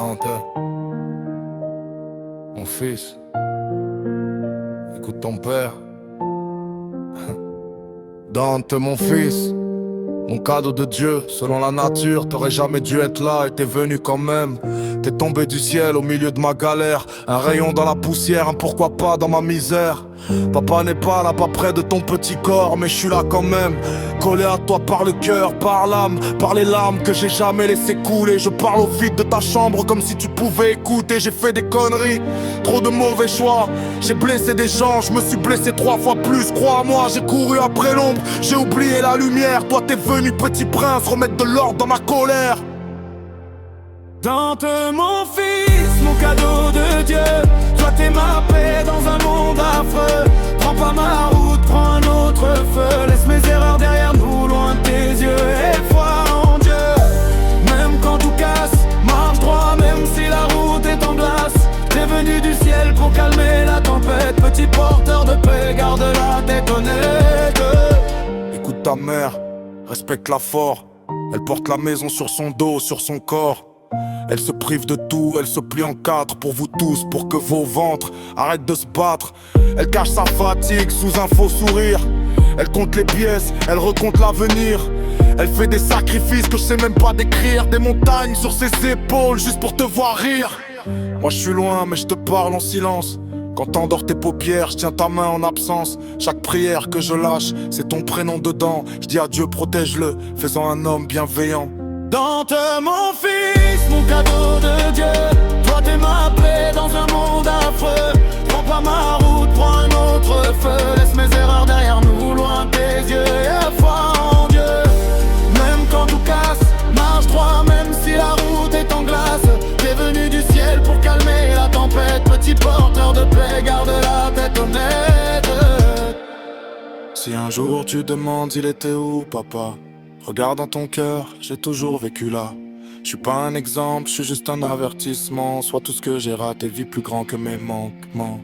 Dante, mon fils, écoute ton père. Dante, mon fils, mon cadeau de Dieu, selon la nature, t'aurais jamais dû être là et t'es venu quand même. T'es tombé du ciel au milieu de ma galère, un rayon dans la poussière, un pourquoi pas dans ma misère. Papa n'est pas là, pas près de ton petit corps, mais je suis là quand même, collé à toi par le cœur, par l'âme, par les larmes que j'ai jamais laissé couler. Je parle au vide de ta chambre comme si tu pouvais écouter. J'ai fait des conneries, trop de mauvais choix. J'ai blessé des gens, je me suis blessé 3 fois plus. Crois-moi, j'ai couru après l'ombre, j'ai oublié la lumière. Toi t'es venu petit prince, remettre de l'ordre dans ma colère. Dante, mon fils, mon cadeau de Dieu. Toi t'es ma paix dans un monde affreux. Prends pas ma route, prends un autre feu. Laisse mes erreurs derrière nous, loin de tes yeux. Et foi en Dieu, même quand tout casse. Marche droit, même si la route est en glace. T'es venu du ciel pour calmer la tempête. Petit porteur de paix, garde la tête honnête. Écoute ta mère, respecte-la fort. Elle porte la maison sur son dos, sur son corps. Elle se prive de tout, elle se plie en 4 pour vous tous, pour que vos ventres arrêtent de se battre. Elle cache sa fatigue sous un faux sourire. Elle compte les pièces, elle recompte l'avenir. Elle fait des sacrifices que je sais même pas décrire. Des montagnes sur ses épaules juste pour te voir rire. Moi je suis loin mais je te parle en silence. Quand t'endors tes paupières, je tiens ta main en absence. Chaque prière que je lâche, c'est ton prénom dedans. Je dis à Dieu protège-le, fais-en un homme bienveillant. Dante, mon fils, mon cadeau de Dieu. Toi t'es ma paix dans un monde affreux. Prends pas ma route, prends un autre feu. Laisse mes erreurs derrière nous, loin de tes yeux. Et foi en Dieu, même quand tout casse. Marche droit, même si la route est en glace. T'es venu du ciel pour calmer la tempête. Petit porteur de paix, garde la tête honnête. Si un jour tu demandes il était où papa, regarde dans ton cœur, j'ai toujours vécu là. Je suis pas un exemple, je suis juste un avertissement. Soit tout ce que j'ai raté, vis plus grand que mes manquements.